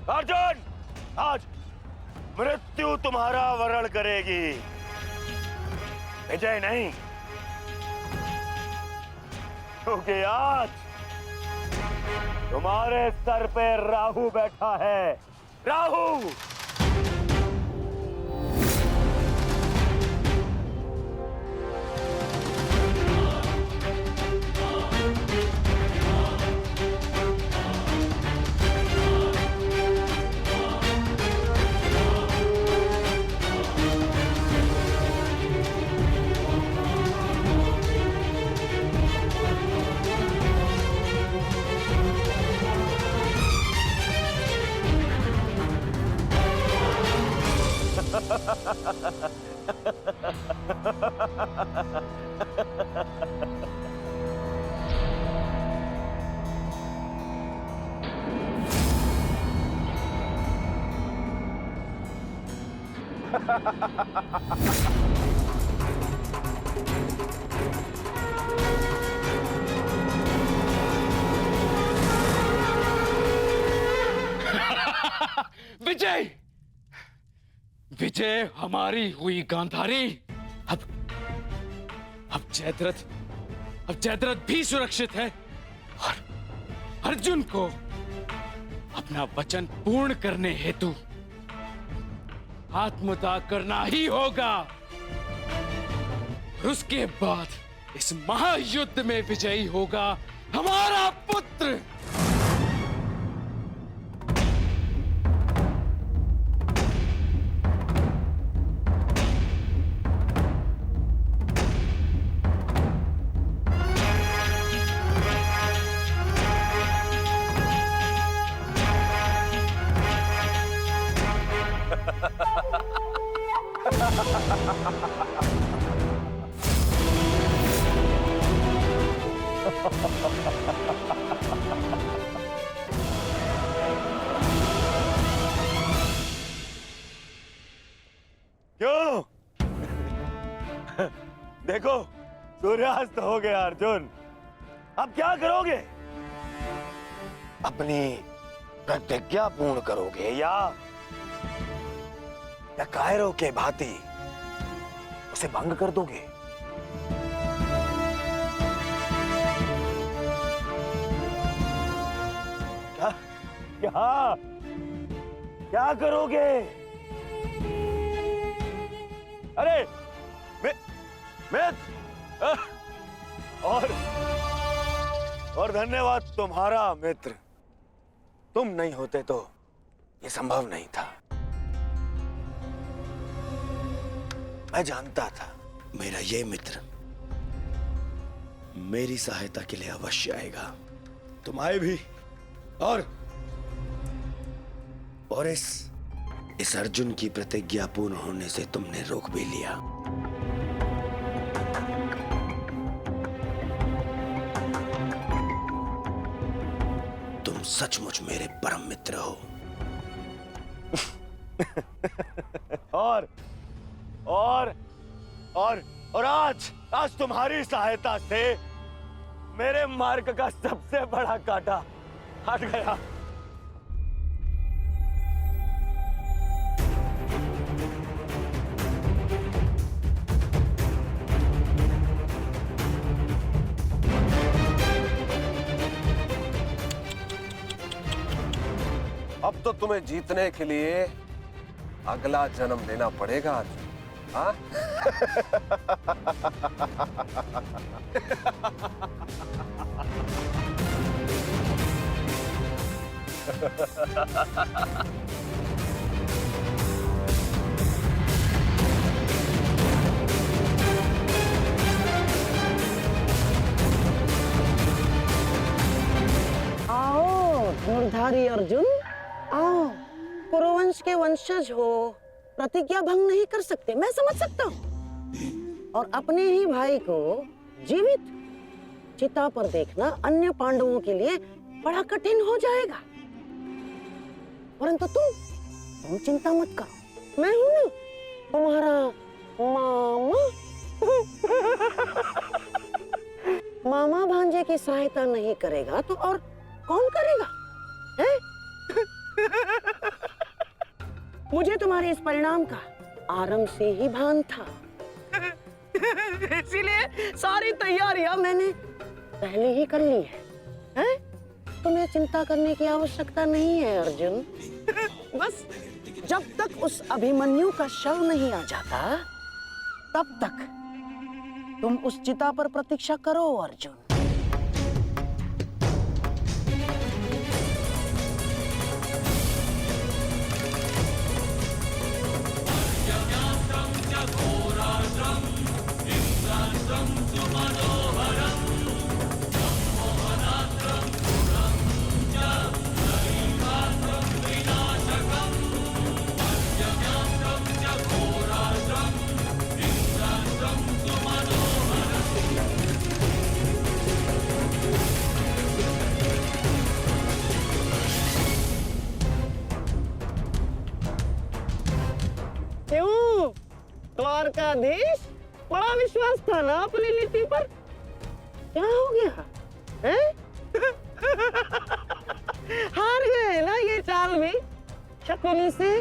अर्जुन, आज मृत्यु तुम्हारा वरण करेगी, विजय नहीं। क्योंकि आज तुम्हारे सर पे राहु बैठा है। राहु! विजय! विजय हमारी हुई गांधारी। अब जयद्रथ भी सुरक्षित है और अर्जुन को अपना वचन पूर्ण करने हेतु आत्मदाह करना ही होगा। और उसके बाद इस महायुद्ध में विजयी होगा हमारा पुत्र। क्यों? देखो, सूर्यास्त हो गया अर्जुन। अब क्या करोगे? अपनी प्रतिज्ञा पूर्ण करोगे या कायरों के भांति उसे भंग कर दोगे? क्या क्या क्या करोगे? अरे मित्र, और धन्यवाद तुम्हारा मित्र। तुम नहीं होते तो ये संभव नहीं था। मैं जानता था मेरा ये मित्र मेरी सहायता के लिए अवश्य आएगा। तुम आए भी और इस अर्जुन की प्रतिज्ञा पूर्ण होने से तुमने रोक भी लिया। तुम सचमुच मेरे परम मित्र हो। और आज तुम्हारी सहायता से मेरे मार्ग का सबसे बड़ा कांटा हट गया। अब तो तुम्हें जीतने के लिए अगला जन्म लेना पड़ेगा अर्जुन। हाँ? आओ धनुर्धारी अर्जुन, आओ। कुरुवंश के वंशज हो, प्रतिज्ञा भंग नहीं कर सकते, मैं समझ सकता हूँ। और अपने ही भाई को जीवित चिता पर देखना अन्य पांडवों के लिए बड़ा कठिन हो जाएगा। परंतु तुम चिंता मत करो, मैं हूं ना तुम्हारा मामा। मामा भांजे की सहायता नहीं करेगा तो और कौन करेगा? है? मुझे तुम्हारे इस परिणाम का आरंभ से ही भान था। इसीलिए सारी तैयारियां मैंने पहले ही कर ली है? तुम्हें चिंता करने की आवश्यकता नहीं है अर्जुन। बस जब तक उस अभिमन्यु का शव नहीं आ जाता तब तक तुम उस चिता पर प्रतीक्षा करो अर्जुन। क्यों द्वारकाधीश, बड़ा विश्वास था ना अपनी नीति पर? क्या हो गया है? हार गए ना ये चाल भी शकुनी से?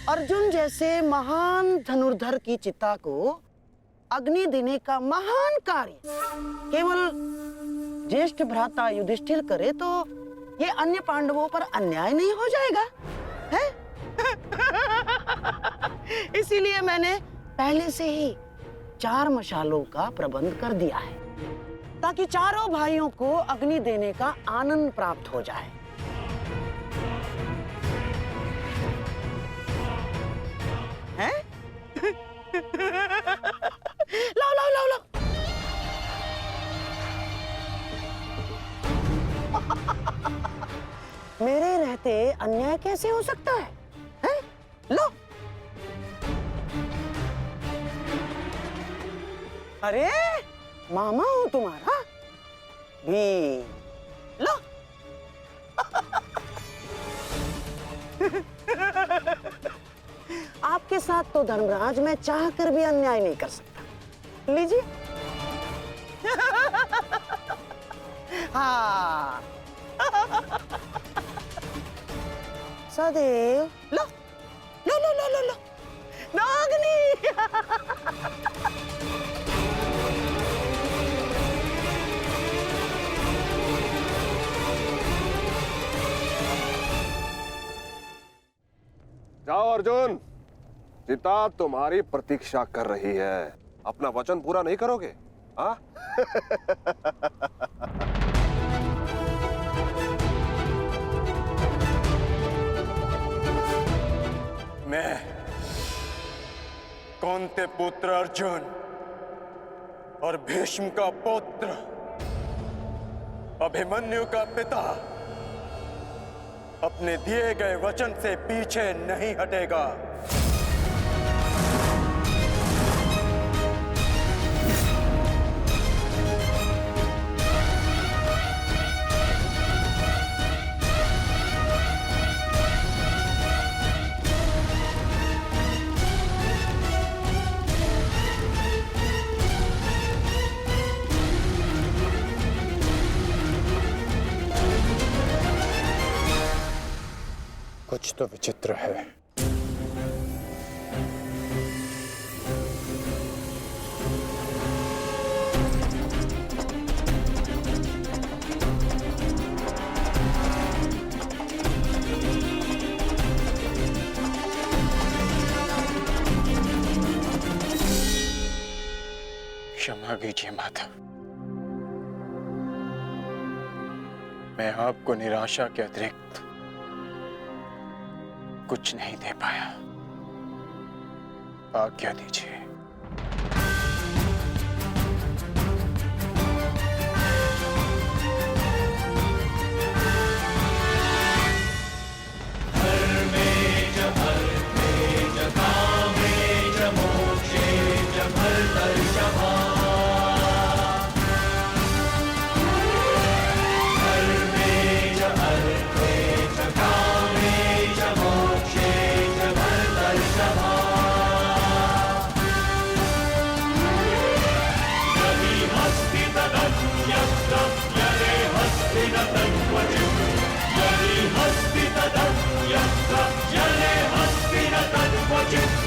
अर्जुन जैसे महान धनुर्धर की चिता को अग्नि देने का महान कार्य केवल ज्येष्ठ भ्राता युधिष्ठिर करे तो ये अन्य पांडवों पर अन्याय नहीं हो जाएगा है? इसीलिए मैंने पहले से ही 4 मशालों का प्रबंध कर दिया है ताकि चारों भाइयों को अग्नि देने का आनंद प्राप्त हो जाए। हैं? लाओ लाओ लाओ लाओ। मेरे रहते अन्याय कैसे हो सकता है? हैं? लो। अरे मामा हूं तुम्हारा भी, लो। आपके साथ तो धर्मराज मैं चाह कर भी अन्याय नहीं कर सकता। लीजिए। हाँ। सदैव लो लो लो लो लो लो नागनी। जाओ अर्जुन, चिता तुम्हारी प्रतीक्षा कर रही है। अपना वचन पूरा नहीं करोगे? हाँ? मैं कौंते पुत्र अर्जुन और भीष्म का पुत्र अभिमन्यु का पिता अपने दिए गए वचन से पीछे नहीं हटेगा। कुछ तो विचित्र है। क्षमा कीजिए माता, मैं आपको निराशा के अतिरिक्त कुछ नहीं दे पाया। आज्ञा दीजिए। जीत